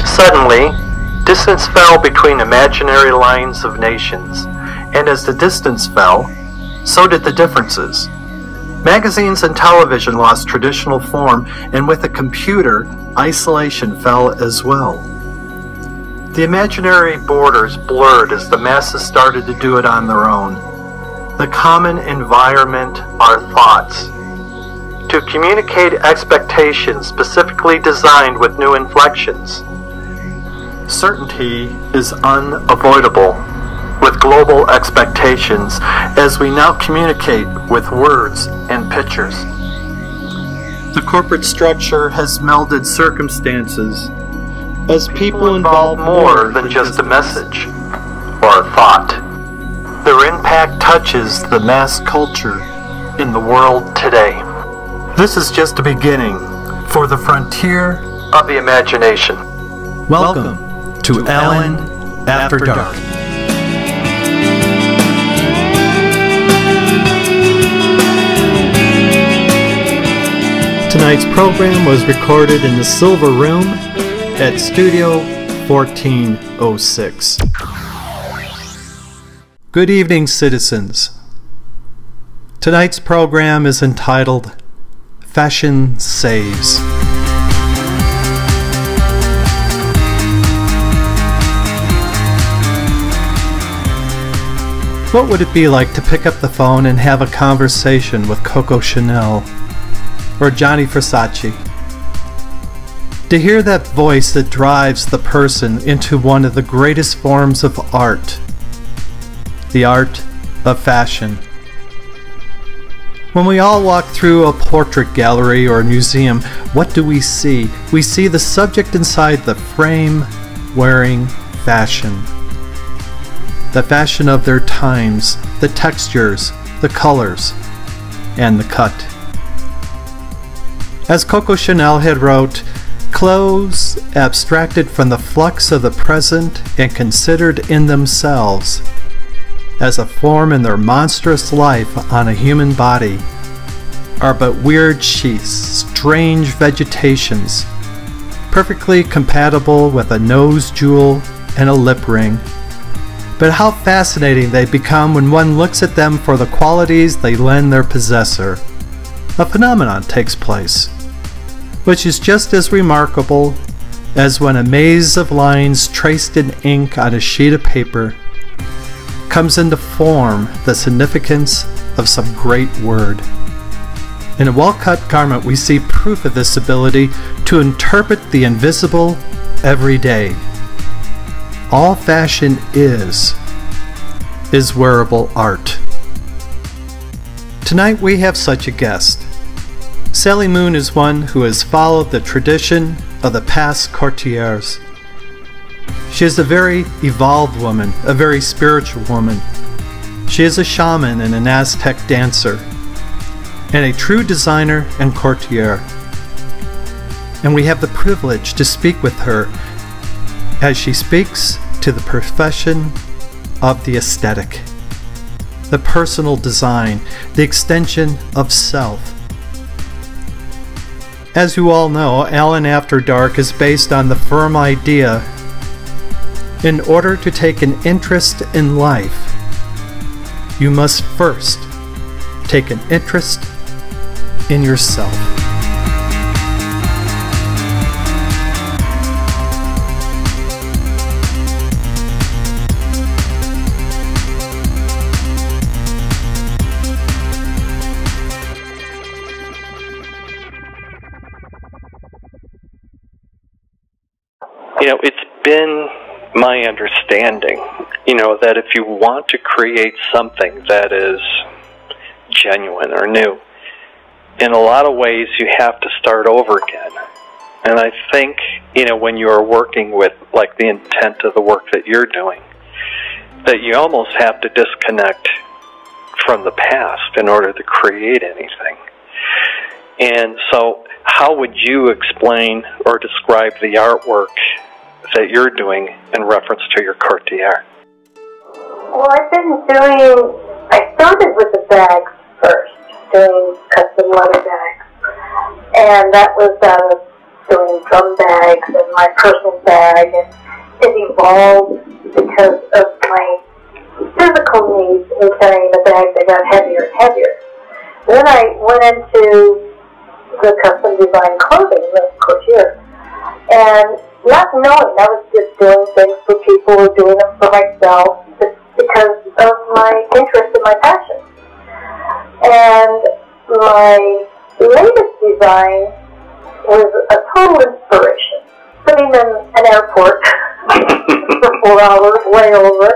Suddenly, distance fell between imaginary lines of nations, and as the distance fell, so did the differences. Magazines and television lost traditional form, and with a computer, isolation fell as well. The imaginary borders blurred as the masses started to do it on their own. The common environment are thoughts. To communicate expectations specifically designed with new inflections. Certainty is unavoidable with global expectations as we now communicate with words and pictures. The corporate structure has melded circumstances as people involve more than just a message or a thought. Their impact touches the mass culture in the world today. This is just a beginning for the frontier of the imagination. Welcome to Alan After Dark. Tonight's program was recorded in the Silver Room at Studio 1406. Good evening, citizens. Tonight's program is entitled Fashion Saves. What would it be like to pick up the phone and have a conversation with Coco Chanel or Johnny Versace? To hear that voice that drives the person into one of the greatest forms of art, the art of fashion. When we all walk through a portrait gallery or a museum, what do we see? We see the subject inside the frame wearing fashion. The fashion of their times, the textures, the colors, and the cut. As Coco Chanel had wrote, clothes abstracted from the flux of the present and considered in themselves as a form in their monstrous life on a human body are but weird sheaths, strange vegetations, perfectly compatible with a nose jewel and a lip ring. But how fascinating they become when one looks at them for the qualities they lend their possessor. A phenomenon takes place, which is just as remarkable as when a maze of lines traced in ink on a sheet of paper comes into form the significance of some great word. In a well-cut garment we see proof of this ability to interpret the invisible every day. All fashion is wearable art. Tonight we have such a guest. Sally Moon is one who has followed the tradition of the past courtiers. She is a very evolved woman, a very spiritual woman. She is a shaman and an Aztec dancer, and a true designer and courtier. And we have the privilege to speak with her as she speaks to the profession of the aesthetic, the personal design, the extension of self. As you all know, Alan After Dark is based on the firm idea: in order to take an interest in life, you must first take an interest in yourself. You know, it's been my understanding, that if you want to create something that is genuine or new, in a lot of ways you have to start over again. And I think, when you're working with, like, the intent of the work that you're doing, that you almost have to disconnect from the past in order to create anything. And so, how would you explain or describe the artwork that you're doing in reference to your courtier? Well, I started with the bags first, doing custom leather bags. And that was doing drum bags and my personal bag, and it evolved because of my physical needs in carrying the bag that got heavier and heavier. Then I went into the custom design clothing with Couture, and not knowing, I was just doing things for people or doing them for myself just because of my interest and my passion. And my latest design was a total inspiration. Sitting in an airport for 4 hours, layover,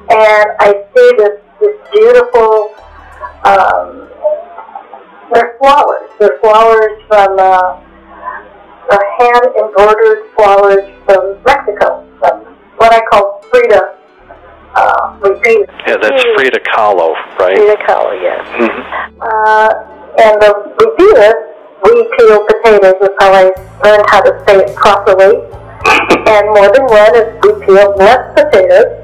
and I see this beautiful, they're flowers. They're flowers from, hand-embroidered flowers from Mexico, from what I call Frida repeat. Yeah, that's Frida Kahlo, right? Frida Kahlo, yes. Mm-hmm. And the repeater, we peel potatoes, is how I learned how to say it properly. And more than one is we peel less potatoes.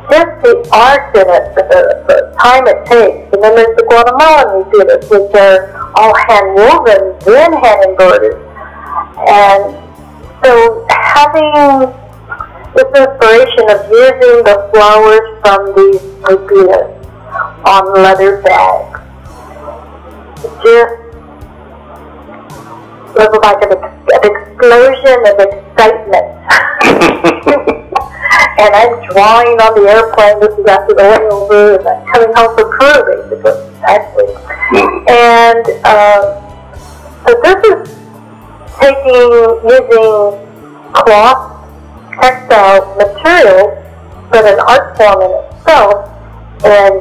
Just the art in it, the time it takes. And then there's the Guatemalan repeaters, which are all hand-woven, then hand-embroidered. And so having this inspiration of using the flowers from these repeaters on leather bags just was like an explosion of excitement. And I'm drawing on the airplane. This is after the layover, and I'm coming home for Peru, basically, actually. And so this is using cloth, textile material, but an art form in itself, and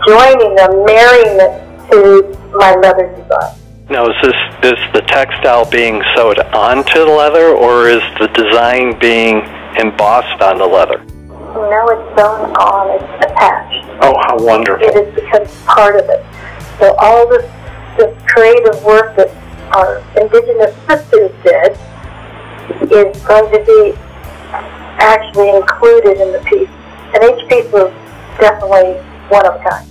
joining them, marrying it to my leather design. Now, is the textile being sewed onto the leather, or is the design being embossed on the leather? No, it's sewn on, it's attached. Oh, how wonderful. It has become part of it. So all this creative work that our indigenous sisters did is going to be actually included in the piece. And each piece was definitely one of a kind.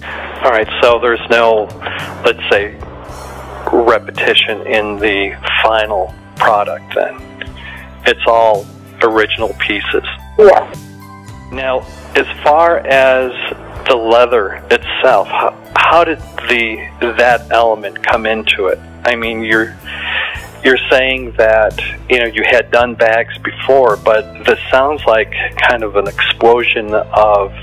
All right, so there's no, let's say, repetition in the final product then. It's all original pieces. Yes. Now, as far as the leather itself, how did that element come into it? I mean, you're saying that, you know, you had done bags before, but this sounds like kind of an explosion of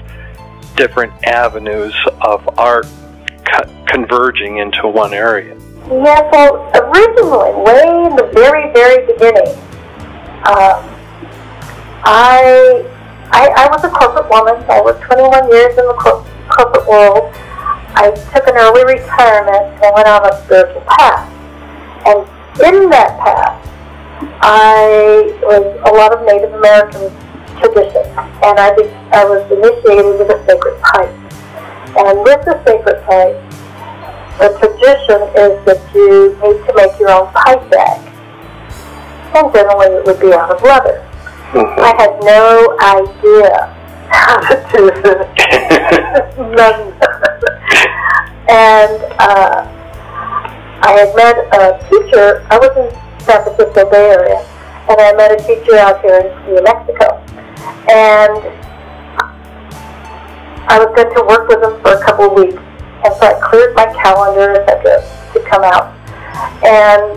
different avenues of art converging into one area. Yeah, so originally, way in the very, very beginning, I was a corporate woman. I worked 21 years in the corporate world. I took an early retirement and went on a spiritual path. And in that path, I was a lot of Native American tradition, and I was initiated with a sacred pipe. And with the sacred pipe, the tradition is that you need to make your own pipe bag. And generally it would be out of leather. Mm-hmm. I had no idea how to do this. None. And I had met a teacher. I was in San Francisco Bay Area, and I met a teacher out here in New Mexico. And I was going to work with him for a couple of weeks. And so I cleared my calendar, etc., to come out. And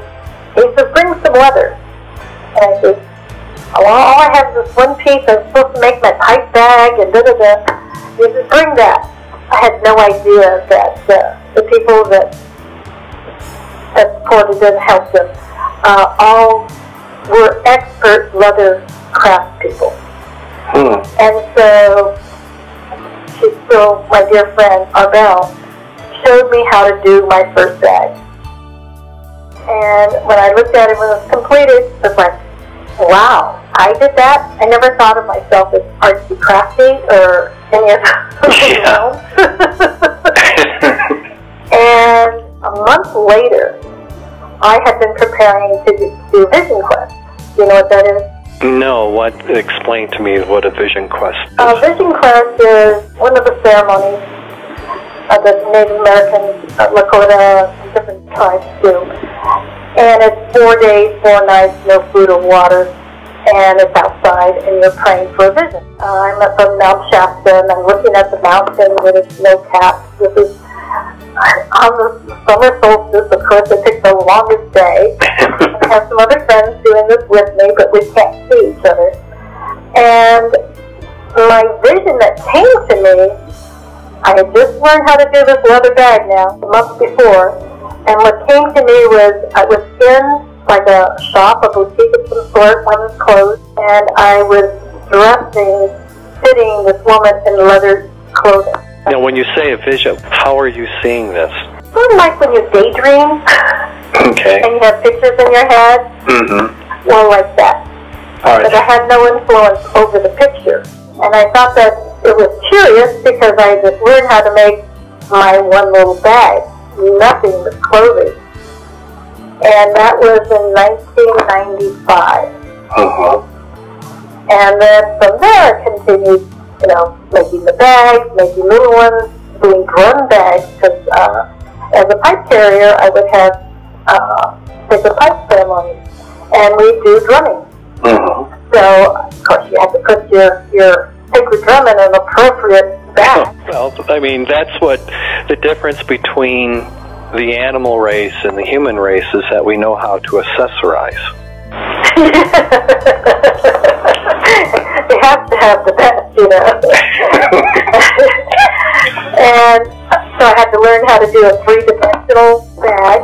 he said, bring some leather. And I said, well, all I have is this one piece. I'm supposed to make my pipe bag and da-da-da. He said, bring that. I had no idea that the people that supported and helped them all were expert leather craft people. And so she's still my dear friend, Arbel, showed me how to do my first bag. And when I looked at it when it was completed, I was like, wow, I did that? I never thought of myself as artsy crafty or any of that. And a month later, I had been preparing to do Vision Quest. Do you know what that is? No, explain to me what a Vision Quest is. Vision Quest is one of the ceremonies the Native American Lakota, different tribes do. And it's 4 days, 4 nights, no food or water, and it's outside, and you're praying for a vision. I'm up on Mount Shasta, and I'm looking at the mountain with its snow caps. This is on the summer solstice. Of course, it took the longest day. I have some other friends doing this with me, but we can't see each other. And my vision that came to me, I had just learned how to do this leather bag now, a month before, and what came to me was I was in like a shop, a boutique of some sort, one was closed, and I was fitting this woman in leather clothing. Now, when you say a vision, how are you seeing this? Sort of like when you daydream, okay, and you have pictures in your head, well, like that. All right. But I had no influence over the picture. And I thought that it was curious because I just learned how to make my one little bag, nothing but clothing. And that was in 1995. And then from there I continued, you know, making the bags, making little ones, doing drum bags, because as a pipe carrier I would have sacred pipe ceremonies, and we do drumming. So, of course, you have to put your sacred drum in an appropriate bag. Well, I mean, that's what the difference between the animal race and the human race is, that we know how to accessorize. You have to have the best, you know. And so I had to learn how to do a three-dimensional bag,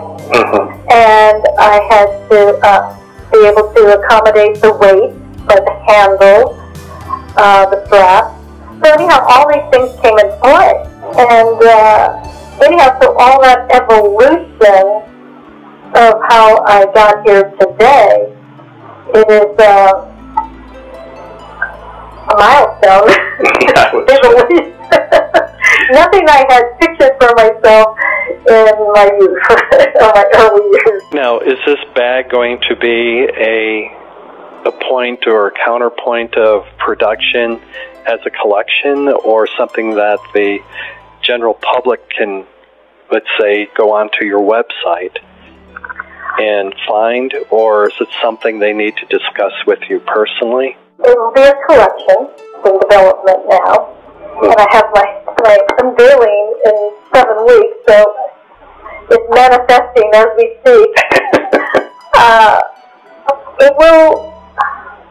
and I had to be able to accommodate the weight, like the handle, the strap. So anyhow, all these things came in play. And anyhow, so all that evolution of how I got here today, it is a milestone. Nothing I had pictured for myself in my youth, or my early years. Now, is this bag going to be a point or a counterpoint of production as a collection, or something that the general public can, let's say, go onto your website and find, or is it something they need to discuss with you personally? It will be a collection in development now, and I have my unveiling in 7 weeks, so it's manifesting as we speak. It will.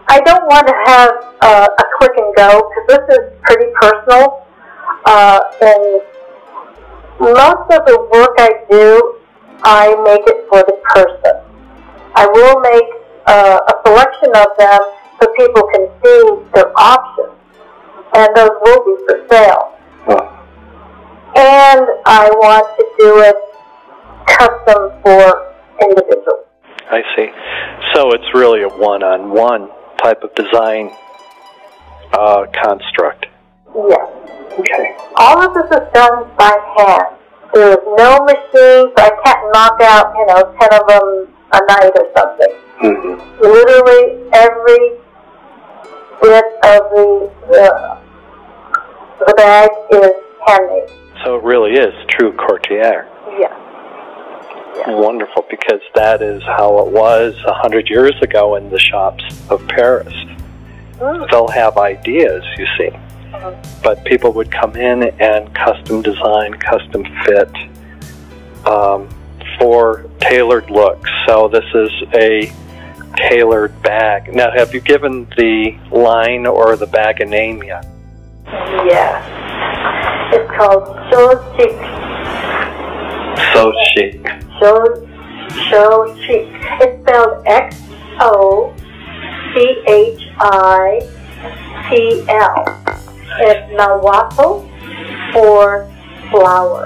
I don't want to have a click and go, because this is pretty personal. And most of the work I do, I make it for the person. I will make a selection of them so people can see their options, and those will be for sale. And I want to do it custom for individuals. I see. So it's really a one-on-one type of design construct. Yes. Okay. All of this is done by hand. There is no machine, so I can't knock out, 10 of them a night or something. Literally every bit of the bag is handmade. So it really is true courtier. Yes. Wonderful, because that is how it was 100 years ago in the shops of Paris. They'll have ideas, you see, but people would come in and custom design, custom fit for tailored looks. So this is a tailored bag. Now, have you given the line or the bag a name yet? Yes. It's called So Chic. So Chic. So Chic. It's spelled XOCHITL. It's Nahuatl or flower.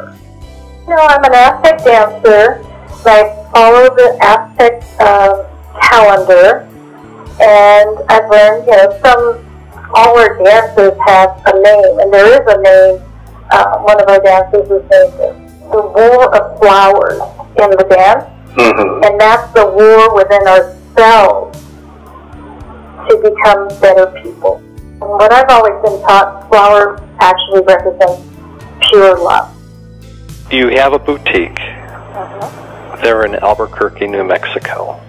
I'm an Aztec dancer. I follow the Aztec calendar, and I've learned, all our dances have a name, and there is a name. One of our dancers is named the War of Flowers in the dance, and that's the war within ourselves to become better people. And what I've always been taught, flowers actually represent pure love. you have a boutique. They're in Albuquerque, New Mexico,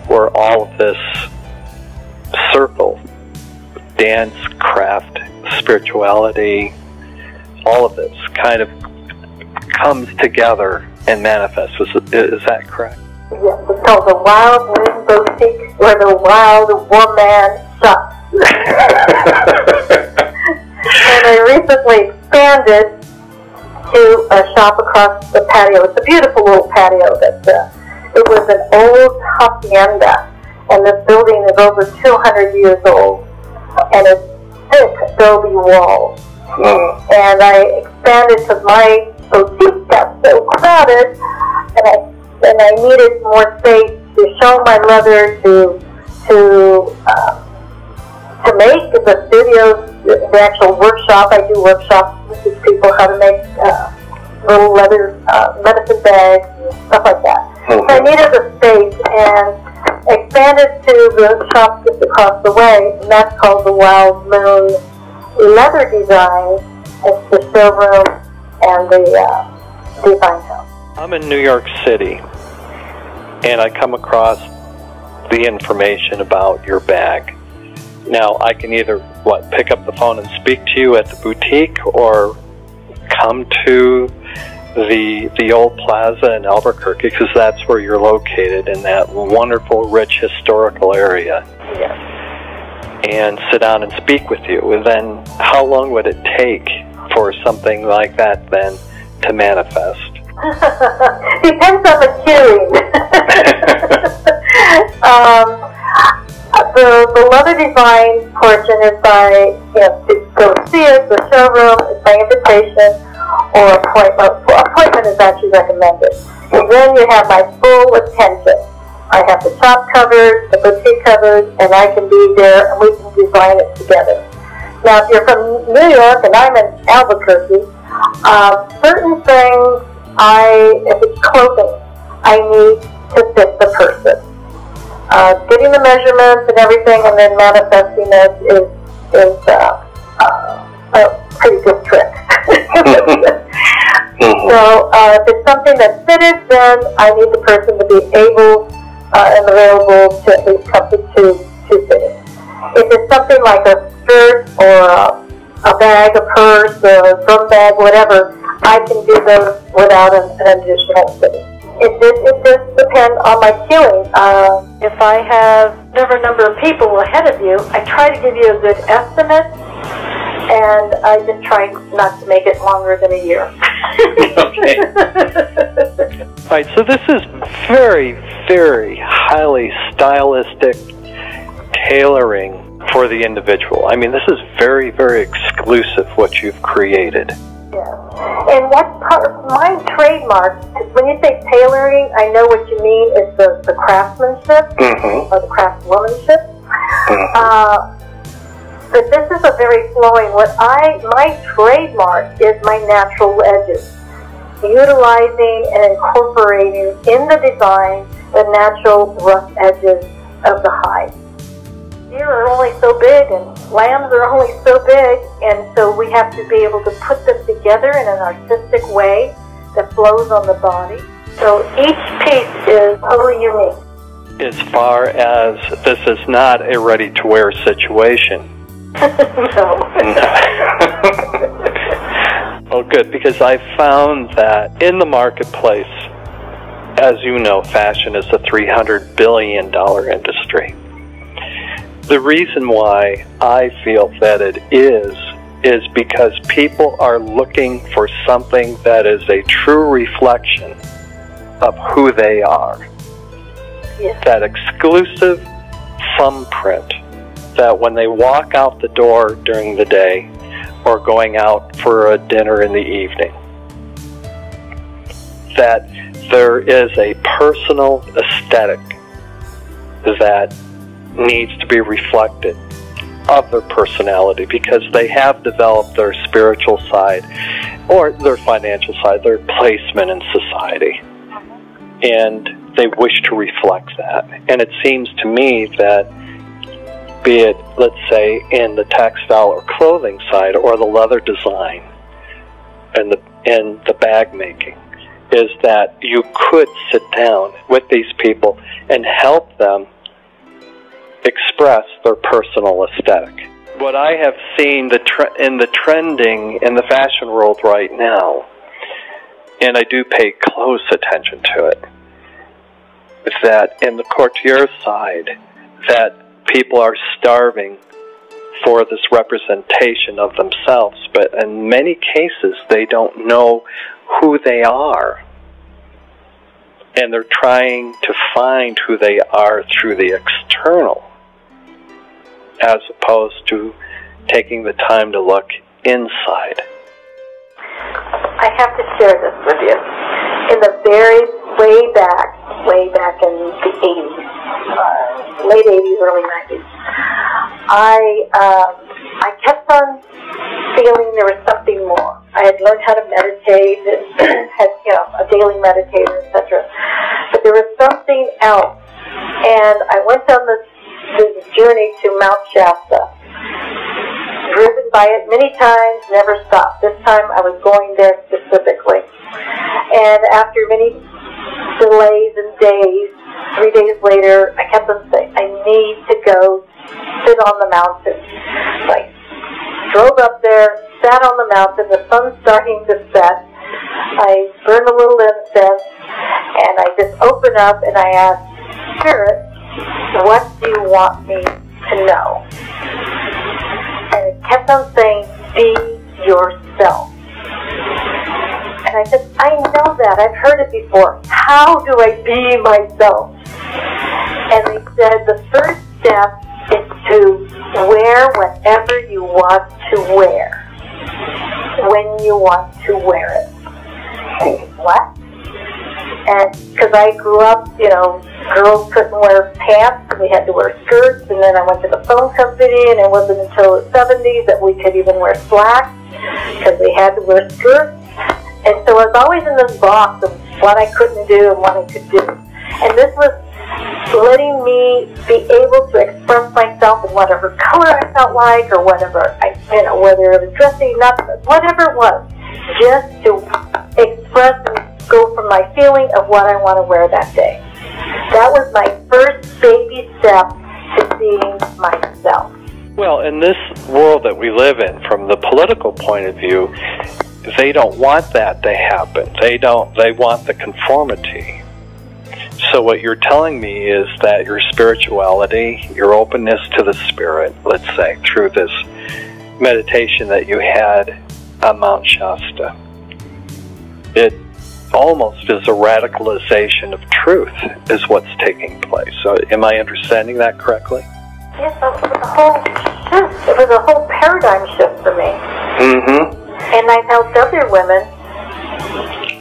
where all of this circle, dance, craft, spirituality, all of this kind of comes together and manifests. Is that correct? Yes, it's called the Wild Moon Boutique, where the wild woman shops. And I recently expanded to a shop across the patio. It's a beautiful little patio. It was an old hacienda, and this building is over 200 years old, and it's thick adobe walls. And I expanded because my boutique got so crowded, and I needed more space to show my leather, to make the studio, the actual workshop. I do workshops to teach people how to make little leather medicine bags and stuff like that. So I needed a space and expanded to the shop just across the way, and that's called the Wild Moon Leather Design. It's the showroom and the design house. I'm in New York City, and I come across the information about your bag. Now, I can either, pick up the phone and speak to you at the boutique, or come to the old plaza in Albuquerque, because that's where you're located, in that wonderful, rich, historical area. Yes. And sit down and speak with you. And then how long would it take for something like that then to manifest? Depends on the queuing. The leather design portion is by, to go see it, the showroom is by invitation or appointment. Appointment is actually recommended. And then you have my full attention. I have the shop covered, the boutique covered, and I can be there and we can design it together. Now, if you're from New York and I'm in Albuquerque, certain things if it's clothing, I need to fit the person. Getting the measurements and everything and then manifesting it is a pretty good trick. So if it's something that's fitted, then I need the person to be able and available to at least come to fit it. If it's something like a skirt or a bag, a purse, a drum bag, whatever, I can do those without an additional fitting. It just depends on my queuing. If I have whatever number of people ahead of you, I try to give you a good estimate, and I just try not to make it longer than a year. Okay. All right, so this is very, very highly stylistic tailoring for the individual. I mean, this is very, very exclusive what you've created. Yeah. And what's part of my trademark, because when you say tailoring, I know what you mean is the craftsmanship or the craftswomanship. But this is a very flowing. My trademark is my natural edges, utilizing and incorporating in the design the natural rough edges of the hide. Deer are only so big and lambs are only so big, and so we have to be able to put them together in an artistic way that flows on the body. So each piece is totally unique. As far as this is not a ready-to-wear situation. No. Oh, good, because I found that in the marketplace, as you know, fashion is a $300 billion industry. The reason why I feel that it is because people are looking for something that is a true reflection of who they are. Yes. That exclusive thumbprint that when they walk out the door during the day or going out for a dinner in the evening, that there is a personal aesthetic that needs to be reflected of their personality, because they have developed their spiritual side or their financial side, their placement in society, and they wish to reflect that. And it seems to me that, be it, let's say, in the textile or clothing side or the leather design and in the bag making is that you could sit down with these people and help them express their personal aesthetic. What I have seen in the trending in the fashion world right now, and I do pay close attention to it, is that in the couture side, that people are starving for this representation of themselves, but in many cases they don't know who they are. And they're trying to find who they are through the external, as opposed to taking the time to look inside. I have to share this with you. In the way back in the 80s, late 80s, early 90s, I kept on feeling there was something more. I had learned how to meditate, and had, a daily meditator, etc. But there was something else, and I went on this journey to Mount Shasta, driven by it many times, never stopped. This time I was going there specifically. And after many delays and days, 3 days later, I kept on saying, I need to go sit on the mountain. So I drove up there, sat on the mountain, the sun's starting to set. I burned a little incense, and I just opened up and I asked, Spirit, what do you want me to know? And it kept on saying, be yourself. And I said, I know that. I've heard it before. How do I be myself? And they said, the first step is to wear whatever you want to wear, when you want to wear it. What? And because I grew up, girls couldn't wear pants, we had to wear skirts, and then I went to the phone company, and it wasn't until the 70s that we could even wear slacks, because we had to wear skirts. And so I was always in this box of what I couldn't do and what I could do. And this was letting me be able to express myself in whatever color I felt like, or whatever whether it was dressing up, whatever it was, just to express and go from my feeling of what I want to wear that day. That was my first baby step to being myself. Well, in this world that we live in, from the political point of view, they don't want that to happen. They want the conformity. So what you're telling me is that your spirituality, your openness to the spirit, let's say, through this meditation that you had on Mount Shasta, it almost is a radicalization of truth is what's taking place. So am I understanding that correctly? Yes, it was a whole shift. It was a whole paradigm shift for me. Mm-hmm. And I've helped other women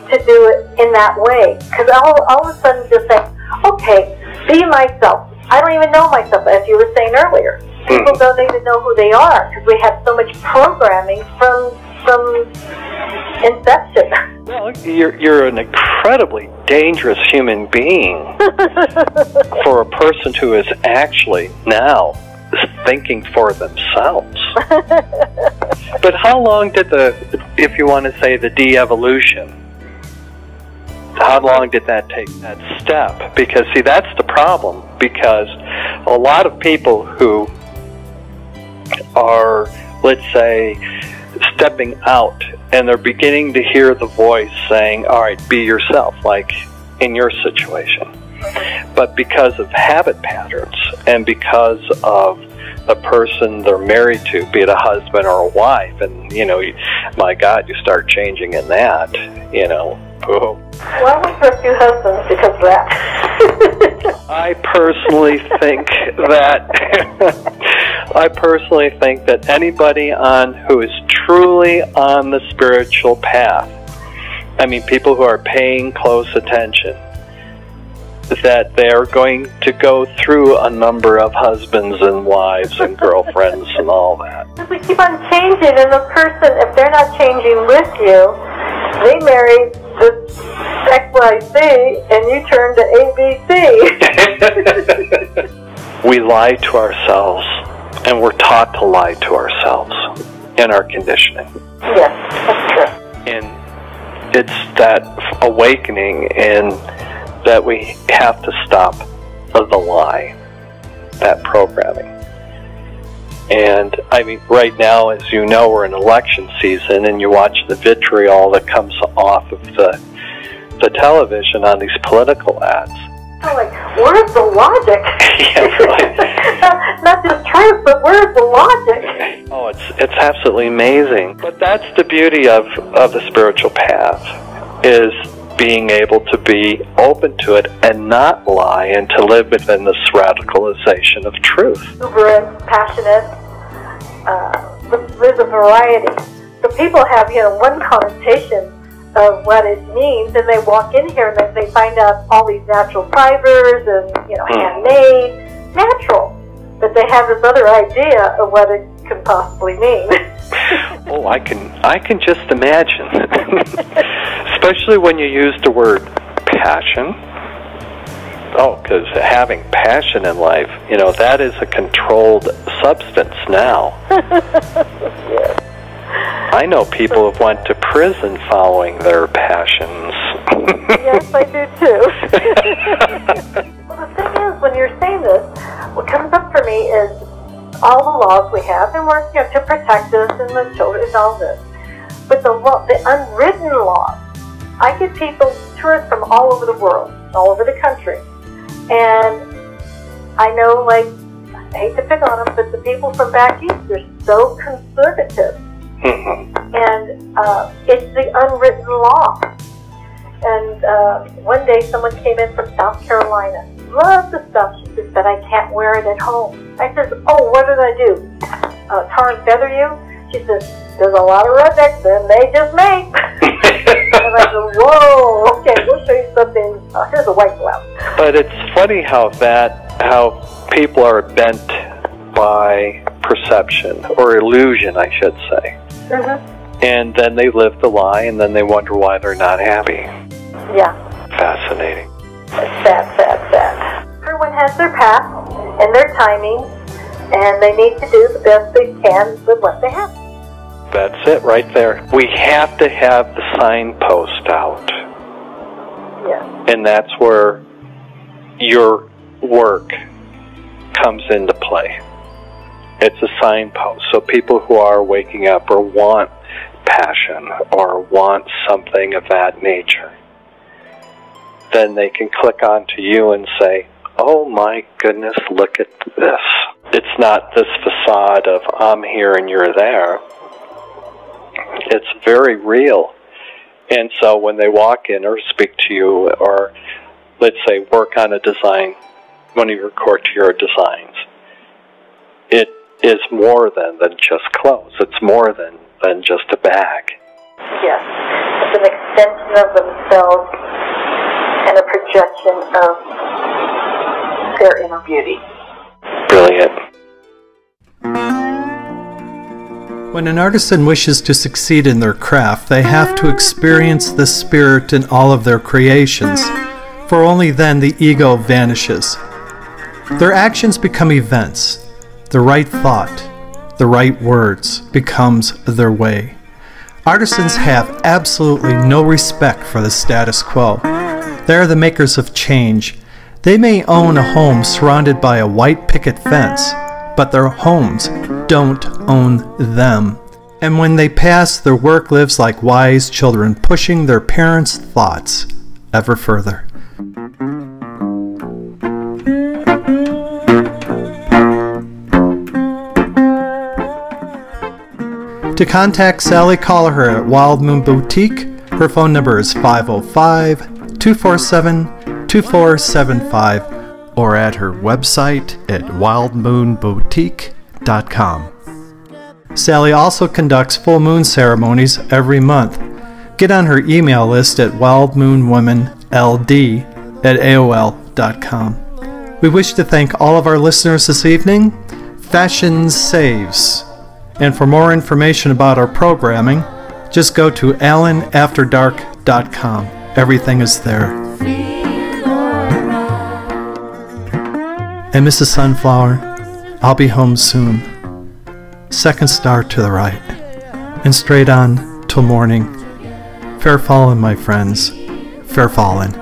to do it in that way. Because all of a sudden just say, okay, be myself. I don't even know myself, as you were saying earlier. People don't even know who they are because we have so much programming from inception. Well, you're an incredibly dangerous human being for a person who is actually now thinking for themselves. But how long did if you want to say the de-evolution, how long did that take, that step? Because, see, that's the problem, because a lot of people who are, let's say, stepping out, and they're beginning to hear the voice saying, all right, be yourself, like in your situation. But because of habit patterns, and because of the person they're married to, be it a husband or a wife, and, my God, you start changing in that, oh. Well, I went through a few husbands because of that. I personally think that anybody who is truly on the spiritual path, I mean, people who are paying close attention, that they're going to go through a number of husbands and wives and girlfriends and all that. We keep on changing, and the person, if they're not changing with you, they marry this XYZ, and you turn to ABC. We lie to ourselves, and we're taught to lie to ourselves in our conditioning. Yes, that's true. And it's that awakening, and that we have to stop the lie, that programming. And I mean, right now, as you know, we're in election season, and you watch the vitriol that comes off of the television on these political ads. I'm like, where's the logic? Yeah, right. Not just truth, but where's the logic? Oh, it's absolutely amazing. But that's the beauty of the spiritual path, is being able to be open to it and not lie, and to live within this radicalization of truth. Exuberant, passionate, there's a variety. So people have, one connotation of what it means, and they walk in here and they find out all these natural fibers and, handmade, natural. But they have this other idea of what it can possibly mean. Oh, I can just imagine. Especially when you use the word passion. Oh, because having passion in life, that is a controlled substance now. Yes. I know people have went to prison following their passions. Yes, I do too. Well, the thing is, when you're saying this, what comes up for me is all the laws we have, and we're to protect us and the children and all this. But the unwritten laws, I get people, tourists from all over the world, all over the country, and I know, I hate to pick on them, but the people from back east are so conservative. And it's the unwritten law. And one day someone came in from South Carolina. Loved the stuff. She just said, I can't wear it at home. I said, oh, what did I do? Tar and feather you? She says, there's a lot of rednecks and they just may. And I said, whoa, okay, we'll show you something. Here's a white blouse. But it's funny how people are bent by perception, or illusion, I should say. Mm-hmm. And then they live the lie, and then they wonder why they're not happy. Yeah. Fascinating. Sad. Everyone has their path and their timing, and they need to do the best they can with what they have. That's it right there. We have to have the signpost out. Yeah. And that's where your work comes into play. It's a signpost. So people who are waking up or want passion or want something of that nature, then they can click onto you and say, oh my goodness, look at this. It's not this facade of I'm here and you're there. It's very real. And so when they walk in or speak to you, or let's say work on a design, one of your couture designs, it is more than just clothes. It's more than just a bag. Yes. It's an extension of themselves and a projection of their inner beauty. Brilliant. When an artisan wishes to succeed in their craft, they have to experience the spirit in all of their creations, for only then the ego vanishes. Their actions become events. The right thought, the right words becomes their way. Artisans have absolutely no respect for the status quo. They are the makers of change. They may own a home surrounded by a white picket fence, but their homes don't own them. And when they pass, their work lives like wise children, pushing their parents' thoughts ever further. To contact Sally, call her at Wild Moon Boutique. Her phone number is 505-247-2475, or at her website at wildmoonboutique.com. Sally also conducts full moon ceremonies every month. Get on her email list at wildmoonwomenld@aol.com. We wish to thank all of our listeners this evening. Fashion saves. And for more information about our programming, just go to allenafterdark.com. Everything is there. And Mrs. Sunflower, I'll be home soon. Second star to the right, and straight on till morning. Fair fallen, my friends. Fair fallen.